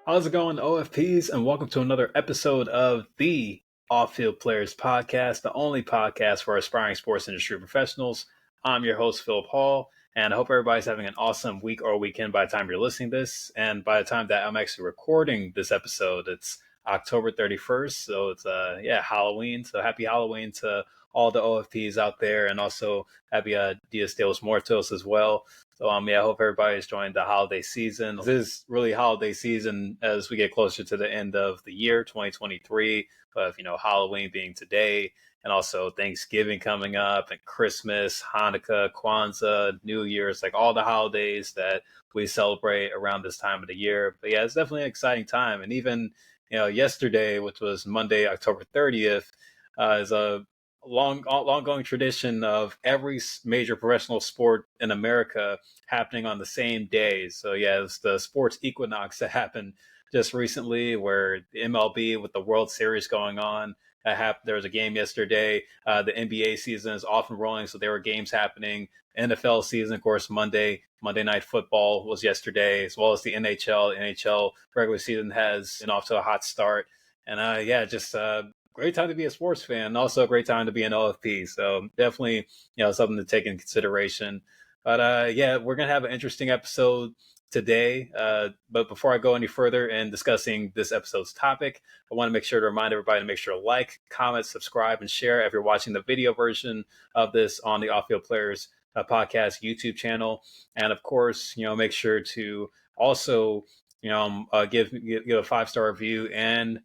How's it going, OFPs? And welcome to another episode of the Off-Field Players Podcast, the only podcast for aspiring sports industry professionals. I'm your host, Philip Hall, and I hope everybody's having an awesome week or weekend by the time you're listening to this. And by the time that I'm actually recording this episode, it's October 31st. So it's Halloween. So happy Halloween to all the OFPs out there, and also happy Dias de los Muertos as well. So I hope everybody's enjoying the holiday season. This is really holiday season as we get closer to the end of the year, 2023, with Halloween being today, and also Thanksgiving coming up, and Christmas, Hanukkah, Kwanzaa, New Year's, like all the holidays that we celebrate around this time of the year. But yeah, it's definitely an exciting time. And even yesterday, which was Monday, October 30th, is a long-going tradition of every major professional sport in America happening on the same day. So yeah, it's the sports equinox that happened just recently, where the MLB with the World Series going on. There was a game yesterday. The NBA season is off and rolling, so there were games happening. NFL season, of course, Monday Night Football was yesterday, as well as the NHL. NHL regular season has been off to a hot start, and just great time to be a sports fan, and also a great time to be an OFP. So definitely, something to take in consideration. But we're gonna have an interesting episode today. But before I go any further in discussing this episode's topic, I want to make sure to remind everybody to make sure to like, comment, subscribe, and share if you're watching the video version of this on the Off-Field Players Podcast YouTube channel. And of course, make sure to also give a 5-star review, and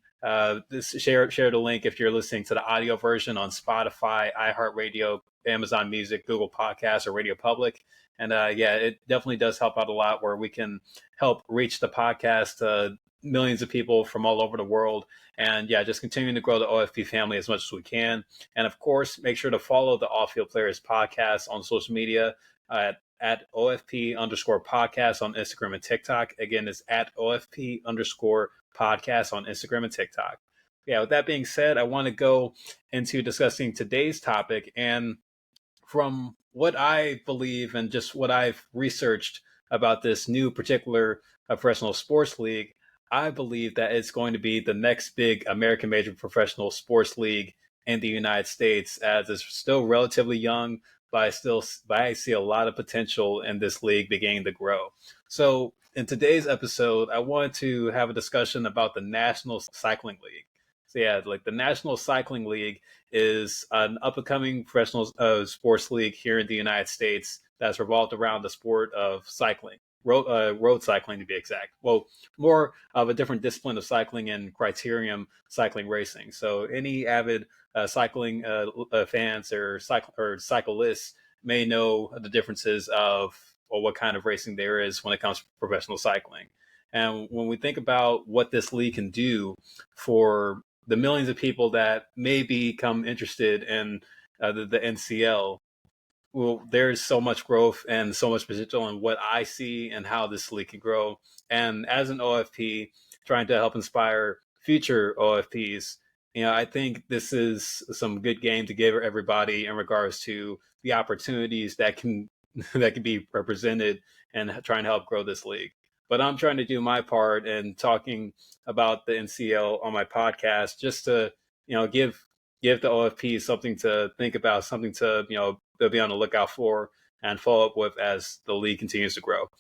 share the link if you're listening to the audio version on Spotify, iHeartRadio, Amazon Music, Google Podcasts, or Radio Public. And it definitely does help out a lot, where we can help reach the podcast to millions of people from all over the world. And just continuing to grow the OFP family as much as we can. And of course, make sure to follow the Off-Field Players Podcast on social media at OFP_podcast on Instagram and TikTok. Again, it's at OFP_podcast on Instagram and TikTok. Yeah, with that being said, I want to go into discussing today's topic. And from what I believe and just what I've researched about this new particular professional sports league, I believe that it's going to be the next big American major professional sports league in the United States, as it's still relatively young, but I see a lot of potential in this league beginning to grow. So in today's episode, I want to have a discussion about the National Cycling League. So like the National Cycling League is an up-and-coming professional sports league here in the United States that's revolved around the sport of cycling, road cycling to be exact. Well, more of a different discipline of cycling and criterium cycling racing. So any avid cycling fans or cyclists may know the differences of what kind of racing there is when it comes to professional cycling. And when we think about what this league can do for the millions of people that may become interested in the NCL, well, there's so much growth and so much potential in what I see and how this league can grow. And as an OFP, trying to help inspire future OFPs, I think this is some good game to give everybody in regards to the opportunities that can be represented and trying to help grow this league. But I'm trying to do my part in talking about the NCL on my podcast, just to give the OFP something to think about, something to they'll be on the lookout for and follow up with as the league continues to grow.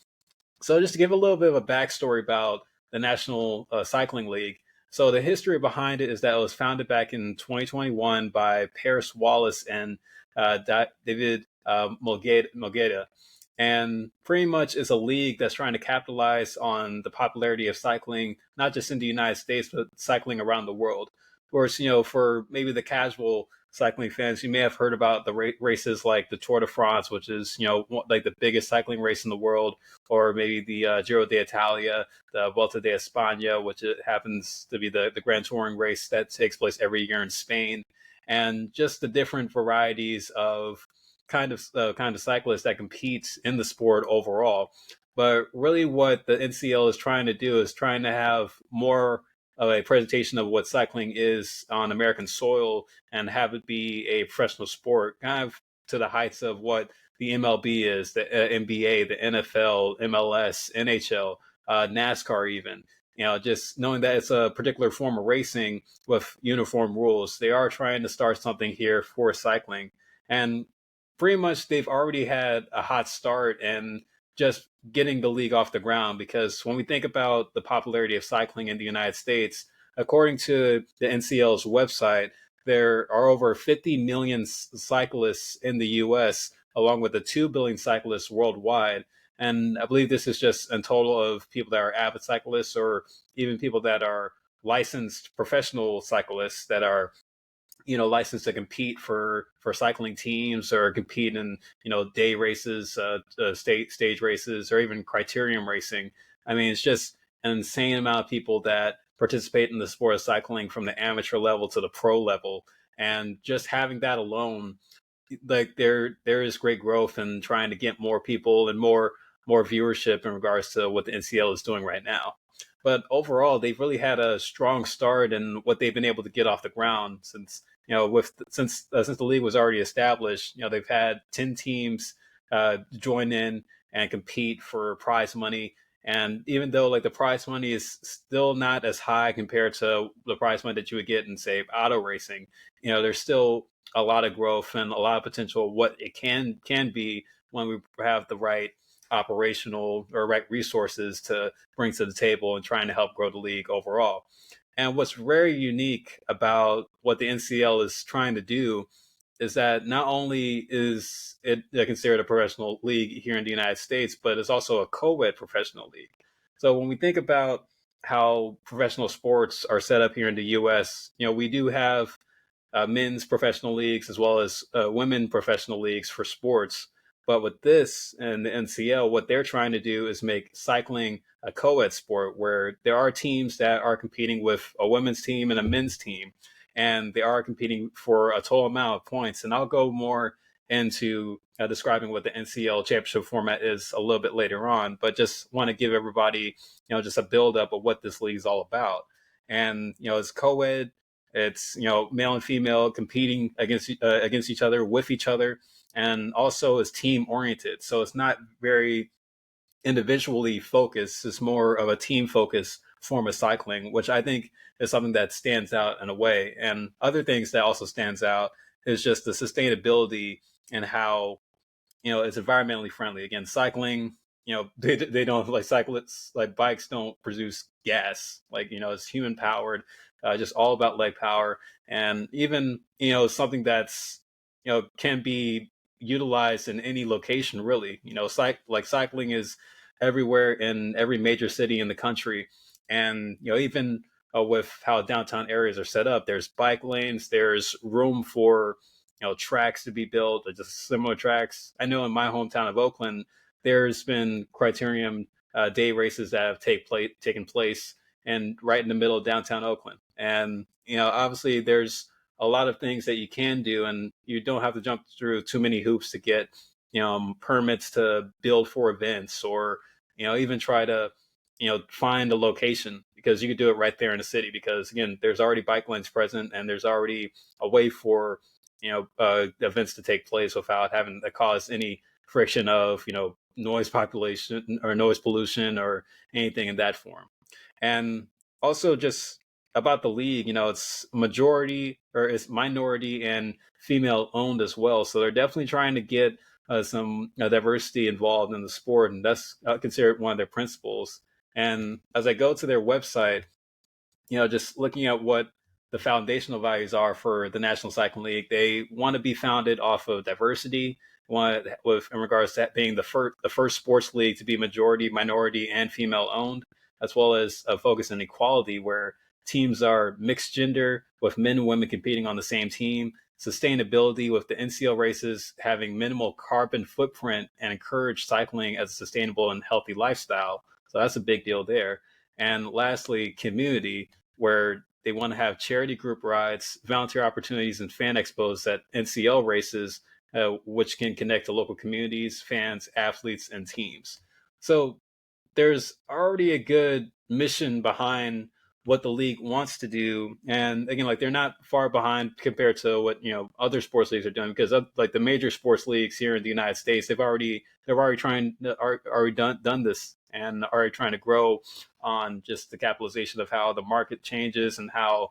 So just to give a little bit of a backstory about the National Cycling League. So the history behind it is that it was founded back in 2021 by Paris Wallace and David Mulgeda. And pretty much is a league that's trying to capitalize on the popularity of cycling, not just in the United States, but cycling around the world. Of course, for maybe the casual cycling fans, you may have heard about the races like the Tour de France, which is, like the biggest cycling race in the world, or maybe the Giro d'Italia, the Vuelta de España, which happens to be the Grand Touring race that takes place every year in Spain. And just the different varieties of kind of cyclists that compete in the sport overall. But really what the NCL is trying to do is trying to have more of a presentation of what cycling is on American soil and have it be a professional sport, kind of to the heights of what the MLB is, the NBA, the NFL, MLS, NHL, NASCAR even. just knowing that it's a particular form of racing with uniform rules, they are trying to start something here for cycling. And pretty much they've already had a hot start and just getting the league off the ground. Because when we think about the popularity of cycling in the United States, according to the NCL's website, there are over 50 million cyclists in the US, along with the 2 billion cyclists worldwide. And I believe this is just a total of people that are avid cyclists or even people that are licensed professional cyclists that are licensed to compete for cycling teams or compete in day races, stage races, or even criterium racing. I mean, it's just an insane amount of people that participate in the sport of cycling from the amateur level to the pro level, and just having that alone, like there is great growth in trying to get more people and more viewership in regards to what the NCL is doing right now. But overall, they've really had a strong start in what they've been able to get off the ground since since the league was already established. They've had 10 teams join in and compete for prize money. And even though like the prize money is still not as high compared to the prize money that you would get in, say, auto racing, there's still a lot of growth and a lot of potential what it can be when we have the right operational or right resources to bring to the table and trying to help grow the league overall. And what's very unique about what the NCL is trying to do is that not only is it considered a professional league here in the United States, but it's also a co-ed professional league. So when we think about how professional sports are set up here in the U.S., we do have men's professional leagues as well as women professional leagues for sports. But with this and the NCL, what they're trying to do is make cycling a co-ed sport where there are teams that are competing with a women's team and a men's team, and they are competing for a total amount of points. And I'll go more into describing what the NCL championship format is a little bit later on, but just want to give everybody, just a build up of what this league is all about. And, it's co-ed, it's, male and female competing against each other, with each other, and also is team oriented. So it's not very individually focused. It's more of a team focused form of cycling, which I think is something that stands out in a way. And other things that also stands out is just the sustainability and how, it's environmentally friendly. Again, cycling, they don't, like, cyclists, like bikes don't produce gas. Like, it's human powered, just all about leg power. And even, something that's, can be utilized in any location, really. Cycling is everywhere in every major city in the country. And, even with how downtown areas are set up, there's bike lanes, there's room for, tracks to be built, or just similar tracks. I know in my hometown of Oakland, there's been criterium day races that have taken place and right in the middle of downtown Oakland. And, obviously there's a lot of things that you can do, and you don't have to jump through too many hoops to get, permits to build for events, or, even try to, find a location, because you could do it right there in the city. Because again, there's already bike lanes present, and there's already a way for, events to take place without having to cause any friction of, noise population or noise pollution or anything in that form. And also just about the league, it's majority, or it's minority and female owned as well. So they're definitely trying to get some diversity involved in the sport, and that's considered one of their principles. And as I go to their website, just looking at what the foundational values are for the National Cycling League, they want to be founded off of diversity. With in regards to that being the first sports league to be majority, minority, and female owned, as well as a focus on equality, where teams are mixed gender with men and women competing on the same team. Sustainability, with the NCL races having minimal carbon footprint and encourage cycling as a sustainable and healthy lifestyle. So that's a big deal there. And lastly, community, where they want to have charity group rides, volunteer opportunities, and fan expos at NCL races, which can connect to local communities, fans, athletes, and teams. So there's already a good mission behind what the league wants to do. And again, like, they're not far behind compared to what, other sports leagues are doing, because like the major sports leagues here in the United States, they've already done this. and already trying to grow on just the capitalization of how the market changes and how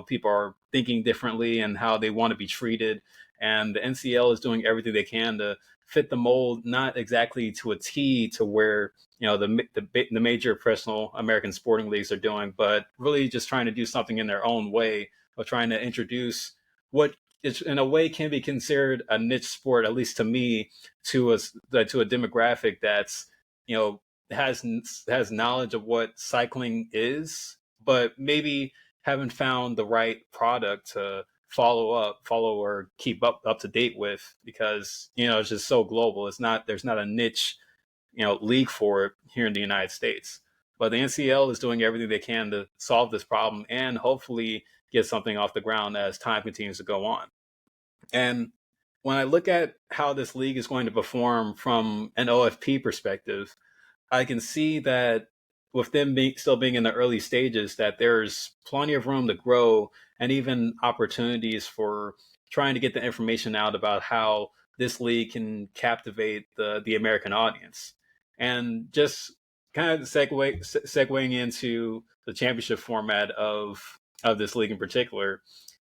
people are thinking differently and how they want to be treated. And the NCL is doing everything they can to fit the mold, not exactly to a T to where the major professional American sporting leagues are doing, but really just trying to do something in their own way of trying to introduce what is in a way can be considered a niche sport, at least to me, to a demographic that's you know has knowledge of what cycling is, but maybe haven't found the right product to follow or keep up to date with, because it's just so global. There's not a niche league for it here in the United States. But the NCL is doing everything they can to solve this problem and hopefully get something off the ground as time continues to go on. And when I look at how this league is going to perform from an OFP perspective, I can see that with them still being in the early stages, that there's plenty of room to grow and even opportunities for trying to get the information out about how this league can captivate the American audience. And just kind of segueing into the championship format of this league in particular,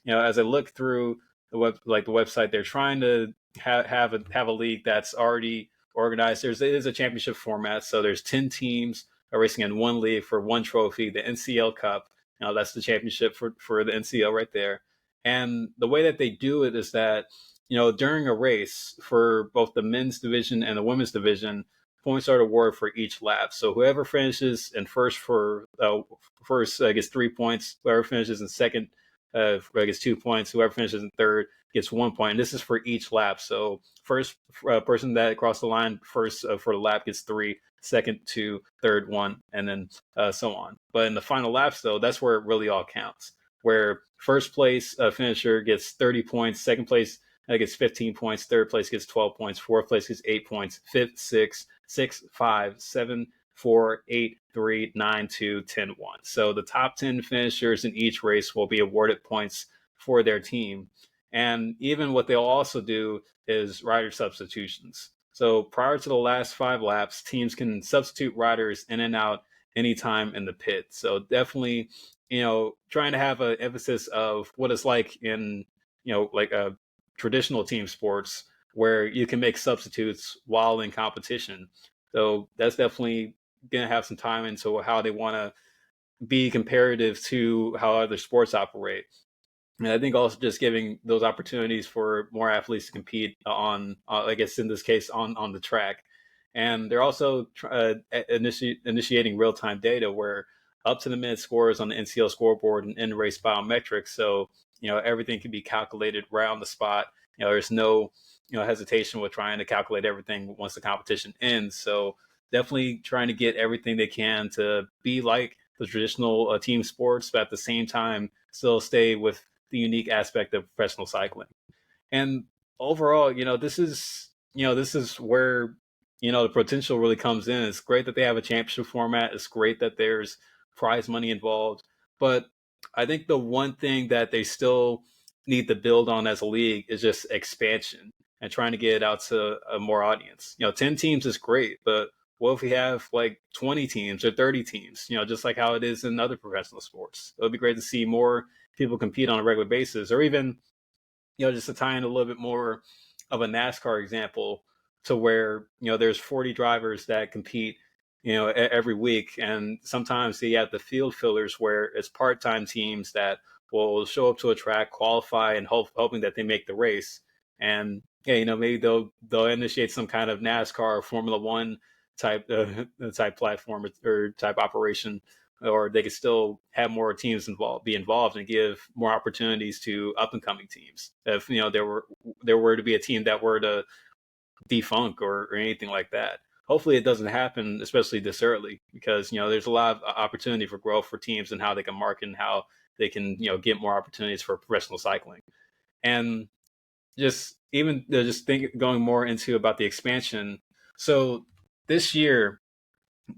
as I look through the website, they're trying to have a league that's already organized. It is a championship format, so there's 10 teams racing in one league for one trophy, the NCL Cup. That's the championship for the NCL right there. And the way that they do it is that during a race for both the men's division and the women's division, points are awarded for each lap. So whoever finishes in first gets 3 points. Whoever finishes in second gets 2 points. Whoever finishes in third gets 1 point. And this is for each lap. So first person that crossed the line first for the lap gets 3, second 2, third 1, and then so on. But in the final laps, though, that's where it really all counts. Where first place finisher gets 30 points, second place gets 15 points, third place gets 12 points, fourth place gets 8 points, fifth 6, 5, 7, 4, 8, 3, 9, 2, 10, 1. So the top 10 finishers in each race will be awarded points for their team. And even what they'll also do is rider substitutions. So prior to the last 5 laps, teams can substitute riders in and out anytime in the pit. So definitely, trying to have an emphasis of what it's like in, like a traditional team sports where you can make substitutes while in competition. So that's definitely going to have some time into how they want to be comparative to how other sports operate. And I think also just giving those opportunities for more athletes to compete on, I guess in this case, on the track. And they're also initiating real-time data where up to the minute scores on the NCL scoreboard and in race biometrics. So, everything can be calculated right on the spot. There's no, hesitation with trying to calculate everything once the competition ends. So definitely trying to get everything they can to be like the traditional team sports, but at the same time, still stay with the unique aspect of professional cycling. And overall, this is where, the potential really comes in. It's great that they have a championship format. It's great that there's prize money involved. But I think the one thing that they still need to build on as a league is just expansion and trying to get it out to a more audience. 10 teams is great, but what if we have like 20 teams or 30 teams, just like how it is in other professional sports? It would be great to see more people compete on a regular basis, or even, just to tie in a little bit more of a NASCAR example to where, there's 40 drivers that compete, every week. And sometimes they have the field fillers where it's part-time teams that will show up to a track, qualify, and hoping that they make the race. And yeah, maybe they'll initiate some kind of NASCAR or Formula One type platform or type operation, or they could still have more teams be involved and give more opportunities to up and coming teams. If there were to be a team that were to defunk or anything like that. Hopefully it doesn't happen, especially this early, because there's a lot of opportunity for growth for teams and how they can market and how they can get more opportunities for professional cycling. And just even going more into about the expansion. So this year,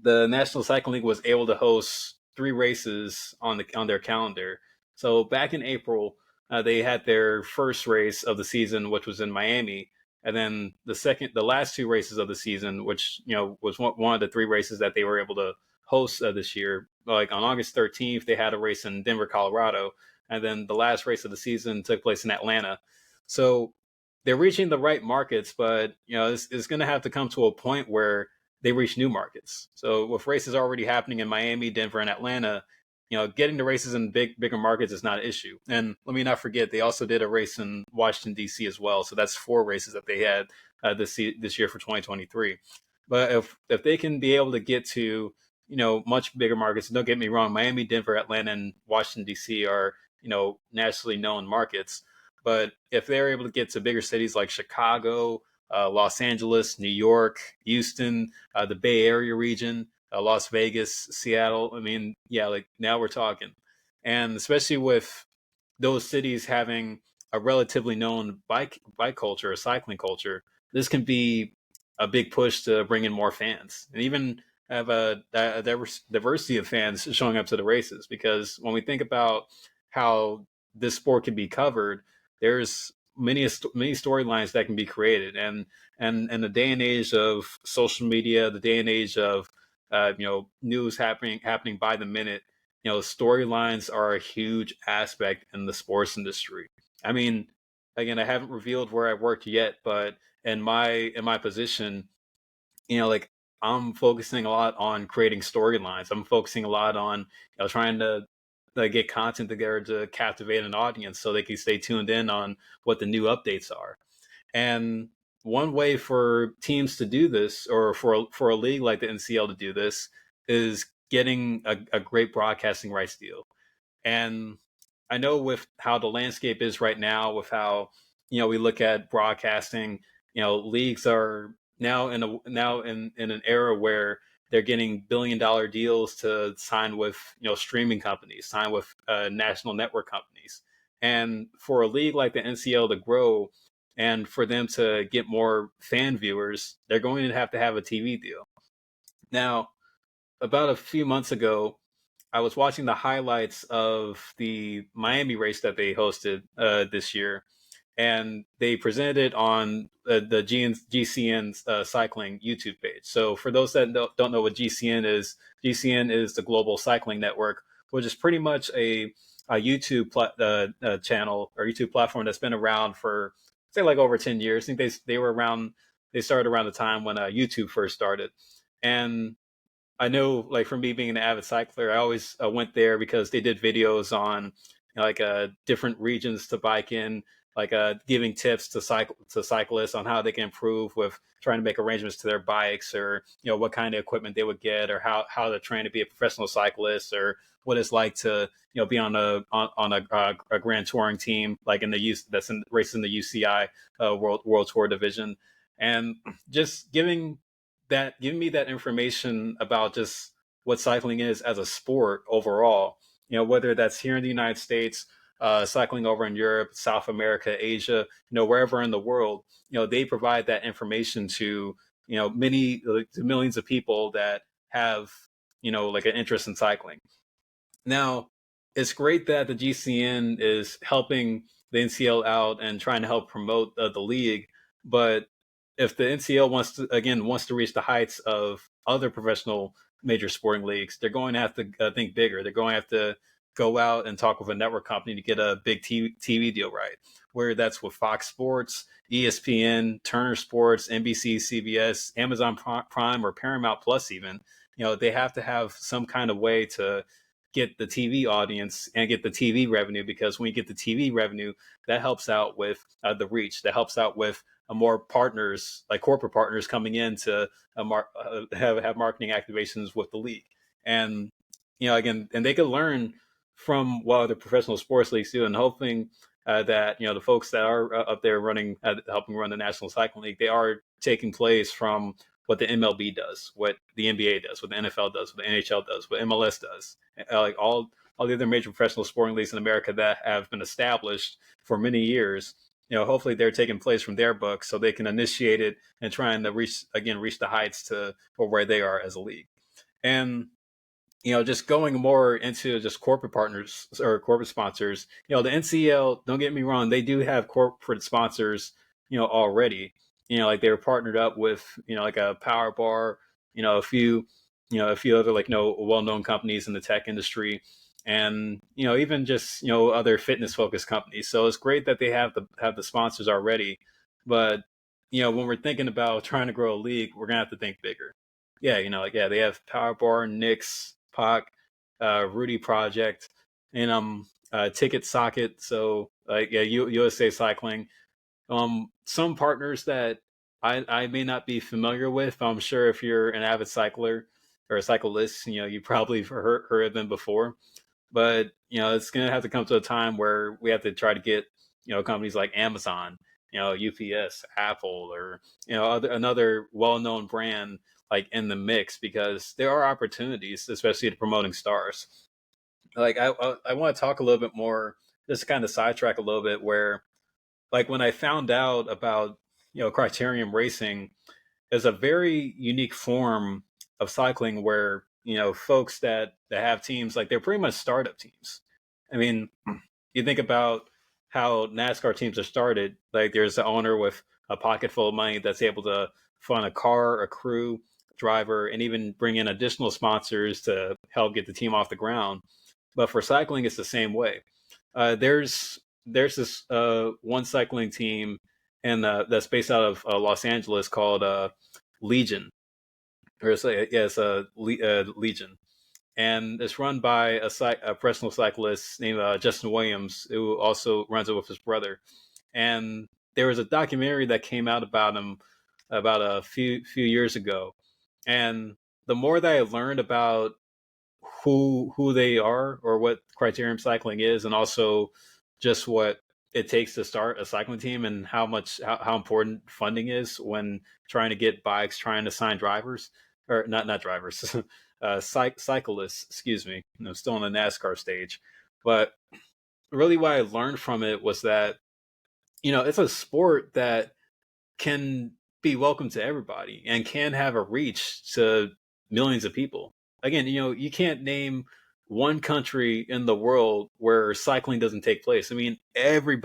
the National Cycling League was able to host 3 races on their calendar. So back in April, they had their first race of the season, which was in Miami. And then the last two races of the season, which was one of the three races that they were able to host this year. Like on August 13th, they had a race in Denver, Colorado, and then the last race of the season took place in Atlanta. So they're reaching the right markets, but it's going to have to come to a point where they reach new markets. So with races already happening in Miami, Denver, and Atlanta, getting the races in bigger markets is not an issue. And let me not forget, they also did a race in Washington D.C. as well. So that's four races that they had this year for 2023. But if they can be able to get to much bigger markets, don't get me wrong, Miami, Denver, Atlanta, and Washington D.C. are nationally known markets. But if they're able to get to bigger cities like Chicago, Los Angeles, New York, Houston, the Bay Area region, Las Vegas, Seattle. I mean, yeah, like now we're talking. And especially with those cities having a relatively known bike culture or cycling culture, this can be a big push to bring in more fans and even have a diversity of fans showing up to the races. Because when we think about how this sport can be covered, there's many storylines that can be created, and in the day and age of social media, the day and age of news happening by the minute, storylines are a huge aspect in the sports industry. I mean, again, I haven't revealed where I worked yet, but in my position, like I'm focusing a lot on creating storylines. I'm focusing a lot on trying to get content together to captivate an audience so they can stay tuned in on what the new updates are. And one way for teams to do this, or for a league like the NCL to do this, is getting a great broadcasting rights deal. And I know with how the landscape is right now, with how we look at broadcasting, leagues are now in an era where they're getting $1 billion deals to sign with streaming companies, sign with national network companies, and for a league like the NCL to grow and for them to get more fan viewers, they're going to have a TV deal. Now, about a few months ago, I was watching the highlights of the Miami race that they hosted this year, and they presented it on the GCN's cycling YouTube page. So, for those that don't know what GCN is the Global Cycling Network, which is pretty much a YouTube channel or YouTube platform that's been around for say like over 10 years. I think they were around. They started around the time when YouTube first started, and I know, like for me being an avid cycler, I always went there because they did videos on different regions to bike in, giving tips to cyclists on how they can improve with trying to make arrangements to their bikes, or what kind of equipment they would get, or how to train to be a professional cyclist, or what it's like to be on a grand touring team like in the that's in racing the UCI World Tour division, and just giving me that information about just what cycling is as a sport overall. Whether that's here in the United States, cycling over in Europe, South America, Asia, wherever in the world, they provide that information to many to millions of people that have like an interest in cycling. Now, it's great that the GCN is helping the NCL out and trying to help promote the league, but if the NCL wants to reach the heights of other professional major sporting leagues, they're going to have to think bigger. They're going to have to go out and talk with a network company to get a big TV deal right. Whether that's with Fox Sports, ESPN, Turner Sports, NBC, CBS, Amazon Prime, or Paramount Plus, even they have to have some kind of way to get the TV audience and get the TV revenue, because when you get the TV revenue, that helps out with the reach. That helps out with more partners, like corporate partners, coming in to have marketing activations with the league. And again, and they could learn from what other professional sports leagues do, and hoping that the folks that are up there running, helping run the National Cycling League, they are taking place from what the MLB does, what the NBA does, what the NFL does, what the NHL does, what MLS does, like all the other major professional sporting leagues in America that have been established for many years. Hopefully they're taking place from their book so they can initiate it and trying to reach the heights to or where they are as a league. And just going more into just corporate partners or corporate sponsors, the NCL, don't get me wrong, they do have corporate sponsors, already. like they were partnered up with, like a Power Bar, a few other like well-known companies in the tech industry, and even just other fitness focused companies. So it's great that they have the sponsors already, but when we're thinking about trying to grow a league, we're gonna have to think bigger. Yeah, they have Power Bar, Knicks, Pac, Rudy Project, and Ticket Socket. So like yeah, USA Cycling. Some partners that I may not be familiar with. I'm sure if you're an avid cycler or a cyclist, you probably heard of them before. But it's gonna have to come to a time where we have to try to get companies like Amazon, UPS, Apple, or another well-known brand like in the mix, because there are opportunities, especially to promoting stars. Like I want to talk a little bit more, just kind of sidetrack a little bit, where like when I found out about criterium racing is a very unique form of cycling where folks that have teams, like they're pretty much startup teams. I mean, you think about how NASCAR teams are started. Like there's the owner with a pocket full of money that's able to fund a car, a crew, driver, and even bring in additional sponsors to help get the team off the ground. But for cycling, it's the same way. There's this one cycling team and that's based out of Los Angeles called Legion, or it's a Legion, and it's run by a professional cyclist named Justin Williams, who also runs it with his brother. And there was a documentary that came out about him about a few years ago, and the more that I learned about who they are or what criterium cycling is, and also just what it takes to start a cycling team, and how important funding is when trying to get bikes, trying to sign drivers, or not drivers, cyclists, excuse me. Still in the NASCAR stage. But really what I learned from it was that it's a sport that can be welcome to everybody and can have a reach to millions of people. Again, you can't name one country in the world where cycling doesn't take place. I mean, every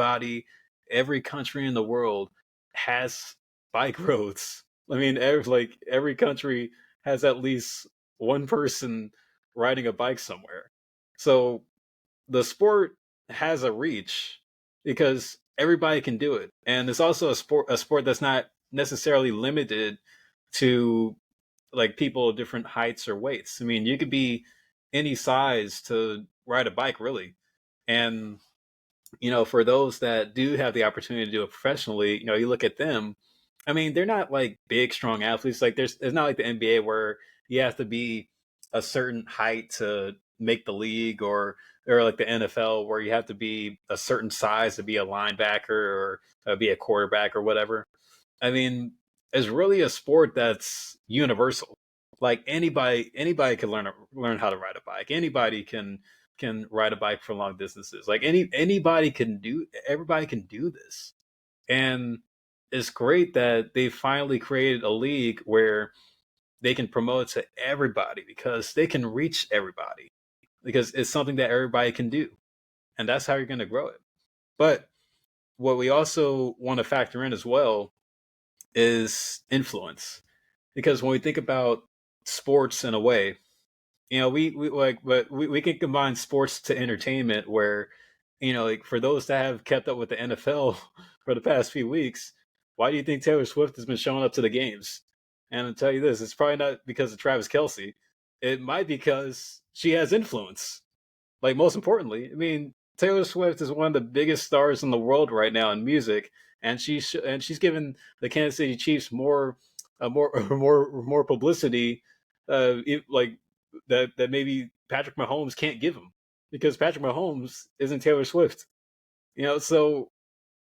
country in the world has bike roads. I mean, every country has at least one person riding a bike somewhere. So the sport has a reach because everybody can do it, and it's also a sport that's not necessarily limited to like people of different heights or weights. I mean, you could be any size to ride a bike, really. And for those that do have the opportunity to do it professionally, you look at them. I mean, they're not like big, strong athletes. Like it's not like the NBA where you have to be a certain height to make the league, or like the NFL where you have to be a certain size to be a linebacker or be a quarterback or whatever. I mean, it's really a sport that's universal. Like anybody can learn how to ride a bike. Anybody can ride a bike for long distances. Like everybody can do this. And it's great that they finally created a league where they can promote it to everybody, because they can reach everybody, because it's something that everybody can do. And that's how you're going to grow it. But what we also want to factor in as well is influence. Because when we think about sports in a way, we like, but we can combine sports to entertainment where, like for those that have kept up with the NFL for the past few weeks, why do you think Taylor Swift has been showing up to the games? And I'll tell you this, it's probably not because of Travis Kelsey. It might be because she has influence. Like most importantly, I mean, Taylor Swift is one of the biggest stars in the world right now in music, and she's given the Kansas City Chiefs more publicity, like that maybe Patrick Mahomes can't give him, because Patrick Mahomes isn't Taylor Swift. So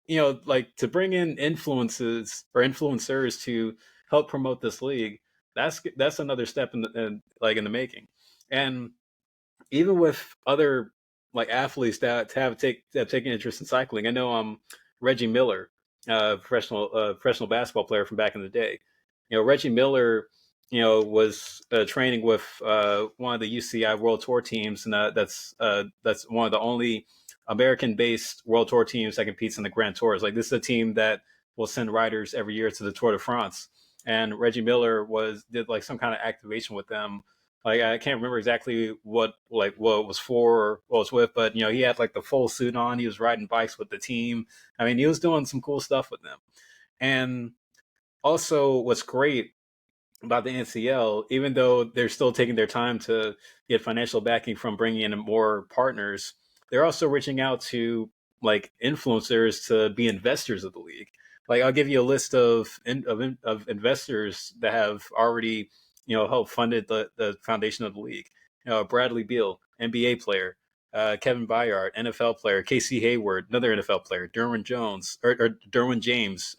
like to bring in influences or influencers to help promote this league, that's another step in the making. And even with other like athletes that have taken interest in cycling. I know Reggie Miller, professional basketball player from back in the day. Reggie Miller, was training with one of the UCI World Tour teams, and that's one of the only American-based World Tour teams that competes in the Grand Tours. Like this is a team that will send riders every year to the Tour de France, and Reggie Miller did like some kind of activation with them. Like I can't remember exactly what it was for or what it was with, but he had like the full suit on. He was riding bikes with the team. I mean, he was doing some cool stuff with them. And also, what's great about the NCL, even though they're still taking their time to get financial backing from bringing in more partners, they're also reaching out to like influencers to be investors of the league. Like I'll give you a list of investors that have already helped funded the foundation of the league. Bradley Beal, NBA player. Kevin Byard, NFL player. Casey Hayward, another NFL player. Derwin James,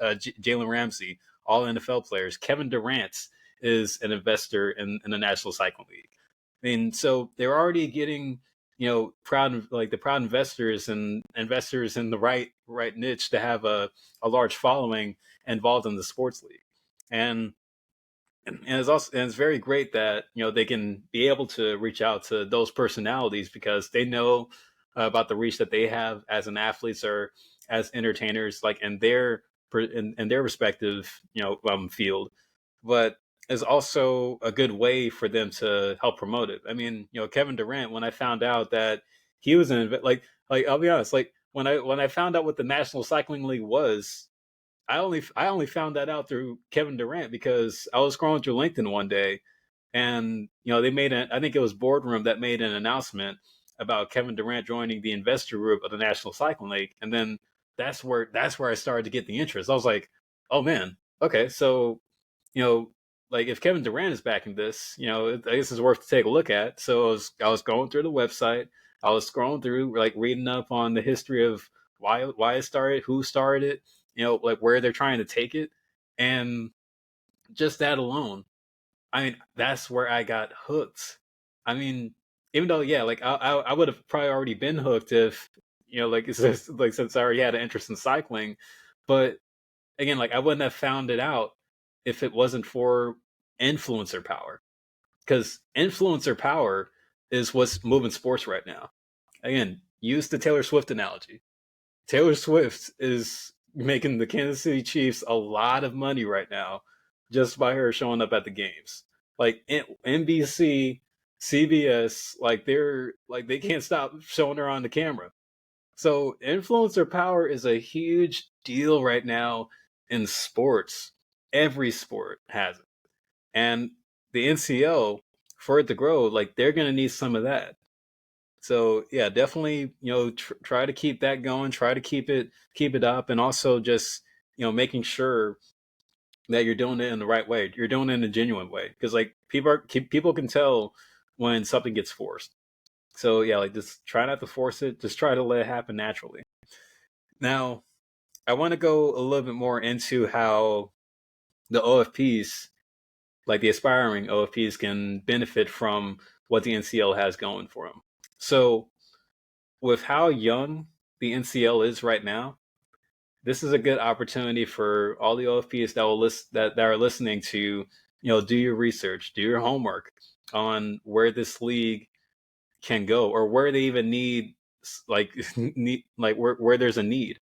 Jalen Ramsey, all NFL players. Kevin Durant is an investor in the National Cycling League. I mean, so they're already getting the proud investors and investors in the right niche to have a large following involved in the sports league, and it's very great that they can be able to reach out to those personalities because they know about the reach that they have as an athletes or as entertainers, like in their respective field, but is also a good way for them to help promote it. I mean, Kevin Durant, when I found out that he was like I'll be honest, like when I found out what the National Cycling League was, I only found that out through Kevin Durant because I was scrolling through LinkedIn one day, and they I think it was Boardroom that made an announcement about Kevin Durant joining the investor group of the National Cycling League, and then that's where I started to get the interest. I was like, oh man, okay, so you know, like if Kevin Durant is backing this, I guess it's worth to take a look at. So I was going through the website, I was scrolling through, like reading up on the history of why it started, who started it, like where they're trying to take it, and just that alone, I mean, that's where I got hooked. I mean, even though yeah, like I would have probably already been hooked if like it's just, like since I already had an interest in cycling, but again, like I wouldn't have found it out if it wasn't for influencer power. Because influencer power is what's moving sports right now. Again, use the Taylor Swift analogy. Taylor Swift is making the Kansas City Chiefs a lot of money right now just by her showing up at the games. Like NBC, CBS, they can't stop showing her on the camera. So influencer power is a huge deal right now in sports. Every sport has it. And the NCL, for it to grow, like they're going to need some of that. So yeah, definitely, try to keep that going, try to keep it up, and also just, making sure that you're doing it in the right way. You're doing it in a genuine way because like people can tell when something gets forced. So yeah, like just try not to force it. Just try to let it happen naturally. Now, I want to go a little bit more into how the OFPs, like the aspiring OFPs, can benefit from what the NCL has going for them. So, with how young the NCL is right now, this is a good opportunity for all the OFPs that are listening to, do your research, do your homework on where this league can go or where they even need like like where there's a need.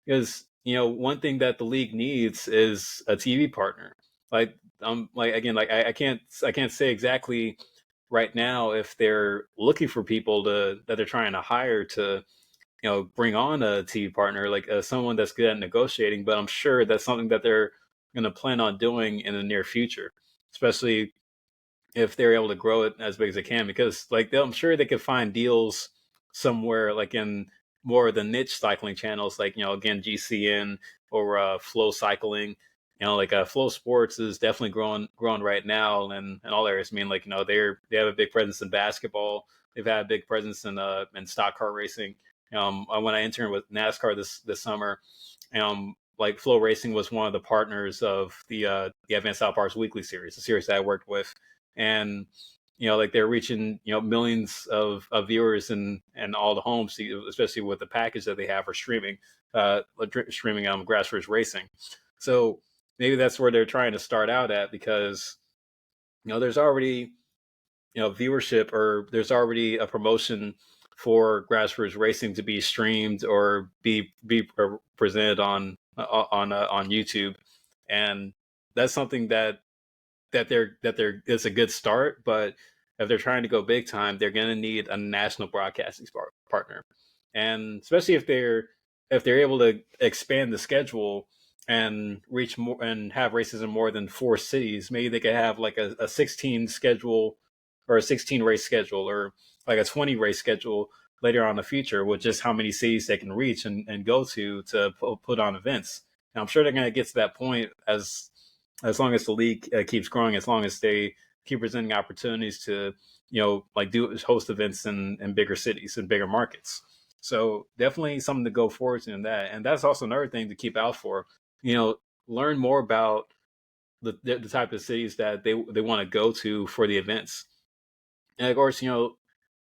Because one thing that the league needs is a TV partner. Like again, like I can't say exactly right now if they're looking for people that they're trying to hire to bring on a TV partner, like someone that's good at negotiating. But I'm sure that's something that they're going to plan on doing in the near future, especially if they're able to grow it as big as they can, because like I'm sure they could find deals somewhere like in more of the niche cycling channels, like again GCN or Flow Cycling. Like Flow Sports is definitely growing right now, and all areas. I mean, like they have a big presence in basketball. They've had a big presence in stock car racing. When I interned with NASCAR this summer, like Flow Racing was one of the partners of the Advanced Outdoors Weekly series, the series that I worked with, and like they're reaching millions of viewers and all the homes, especially with the package that they have for streaming grassroots racing. So maybe that's where they're trying to start out at, because there's already viewership, or there's already a promotion for grassroots racing to be streamed or be presented on on YouTube, and that's something that it's a good start. But if they're trying to go big time, they're going to need a national broadcasting partner, and especially if they're able to expand the schedule and reach more and have races in more than 4 cities, maybe they could have like a 16 schedule or a 16 race schedule or like a 20 race schedule later on in the future with just how many cities they can reach and go to put on events. And I'm sure they're going to get to that point as long as the league keeps growing, as long as they keep presenting opportunities to, like do host events in bigger cities and bigger markets. So definitely something to go forward to in that. And that's also another thing to keep out for, learn more about the type of cities that they want to go to for the events. And of course,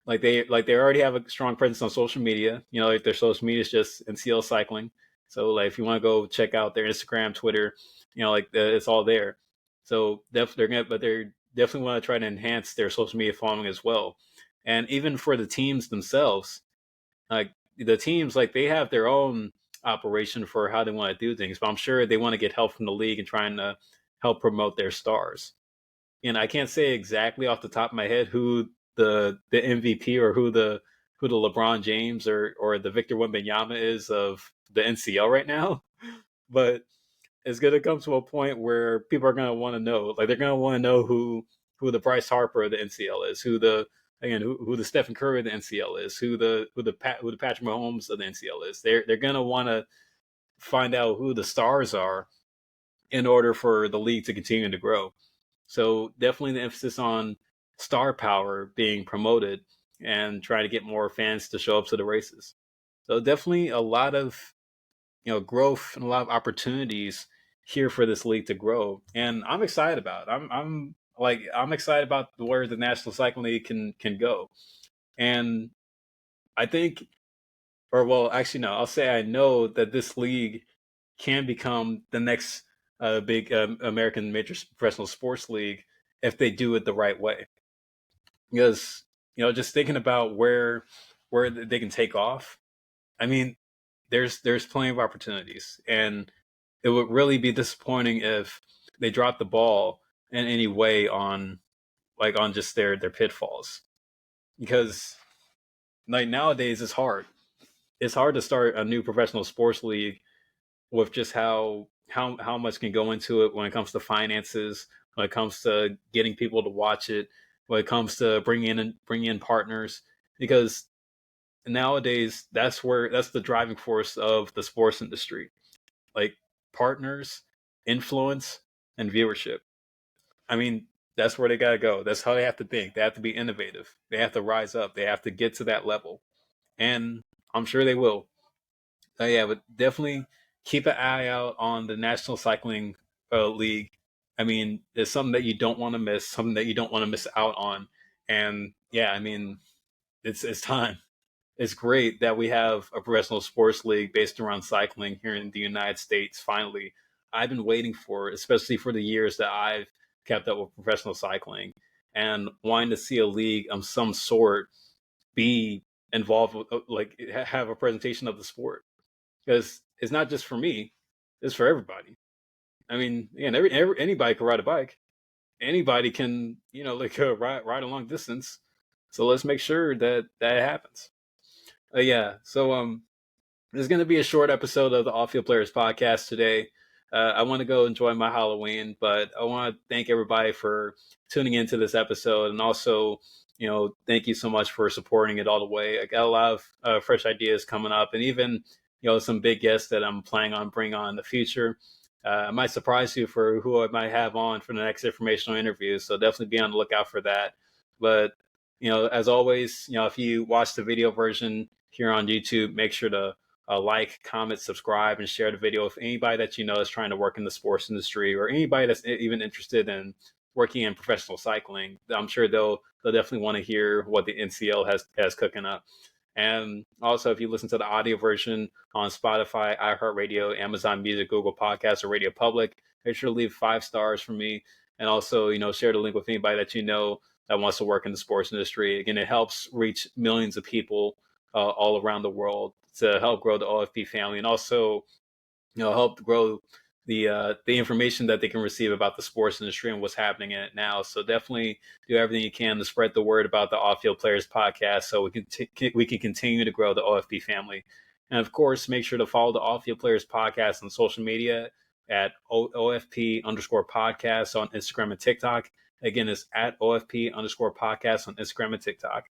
like they already have a strong presence on social media. Like their social media is just NCL cycling. So like if you want to go check out their Instagram, Twitter, it's all there. So they're definitely want to try to enhance their social media following as well. And even for the teams themselves, like the teams, like they have their own operation for how they want to do things. But I'm sure they want to get help from the league and trying to help promote their stars. And I can't say exactly off the top of my head who the MVP or who the LeBron James or the Victor Wembanyama is of the NCL right now, but it's gonna come to a point where people are gonna want to know, like they're gonna want to know who the Bryce Harper of the NCL is, who the Stephen Curry of the NCL is, who the Patrick Mahomes of the NCL is. They're gonna want to find out who the stars are in order for the league to continue to grow. So definitely the emphasis on star power being promoted and trying to get more fans to show up to the races. So definitely a lot of growth and a lot of opportunities here for this league to grow, and I'm excited about it. I'm excited about where the National Cycling League can go, and I think, or well, actually no, I'll say I know that this league can become the next big American major professional sports league if they do it the right way. Because just thinking about where they can take off, I mean, there's plenty of opportunities, and it would really be disappointing if they drop the ball in any way on just their pitfalls. Because like nowadays it's hard. It's hard to start a new professional sports league with just how much can go into it when it comes to finances, when it comes to getting people to watch it, when it comes to bringing in partners. Because nowadays that's the driving force of the sports industry, like partners, influence, and viewership. I mean, that's where they got to go. That's how they have to think. They have to be innovative. They have to rise up. They have to get to that level, and I'm sure they will. Yeah, but definitely keep an eye out on the National Cycling League. I mean, it's something that you don't want to miss, something that you don't want to miss out on. And yeah, I mean, it's time. It's great that we have a professional sports league based around cycling here in the United States. Finally, I've been waiting for it, especially for the years that I've kept up with professional cycling and wanting to see a league of some sort be involved with, like, have a presentation of the sport, because it's not just for me; it's for everybody. I mean, again, anybody can ride a bike. Anybody can, like ride a long distance. So let's make sure that that happens. Yeah. So there's going to be a short episode of the Off Field Players podcast today. I want to go enjoy my Halloween, but I want to thank everybody for tuning into this episode, and also, thank you so much for supporting it all the way. I got a lot of fresh ideas coming up, and even some big guests that I'm planning on bringing on in the future. I might surprise you for who I might have on for the next informational interview, so definitely be on the lookout for that. But as always, if you watch the video version here on YouTube, make sure to like, comment, subscribe, and share the video with anybody that you know is trying to work in the sports industry, or anybody that's even interested in working in professional cycling. I'm sure they'll definitely want to hear what the NCL has cooking up. And also, if you listen to the audio version on Spotify, iHeartRadio, Amazon Music, Google Podcasts, or Radio Public, make sure to leave 5 stars for me. And also, share the link with anybody that you know that wants to work in the sports industry. Again, it helps reach millions of people all around the world to help grow the OFP family, and also help grow the information that they can receive about the sports industry and what's happening in it now. So definitely do everything you can to spread the word about the Off Field Players podcast, so we can continue to grow the OFP family. And of course, make sure to follow the Off Field Players podcast on social media at OFP underscore podcast on Instagram and TikTok. Again, it's at OFP underscore podcast on Instagram and TikTok.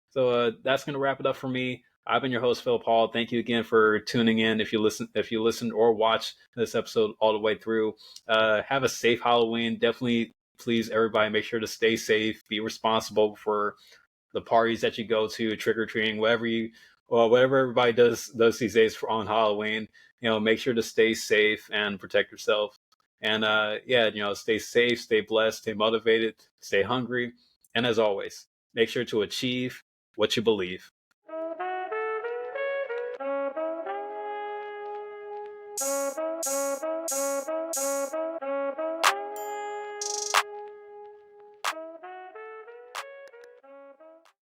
So that's going to wrap it up for me. I've been your host, Phil Paul. Thank you again for tuning in. If you listened or watched this episode all the way through, have a safe Halloween. Definitely, please, everybody, make sure to stay safe, be responsible for the parties that you go to, trick or treating, whatever everybody does these days for on Halloween. Make sure to stay safe and protect yourself. And yeah, stay safe, stay blessed, stay motivated, stay hungry, and as always, make sure to achieve what you believe.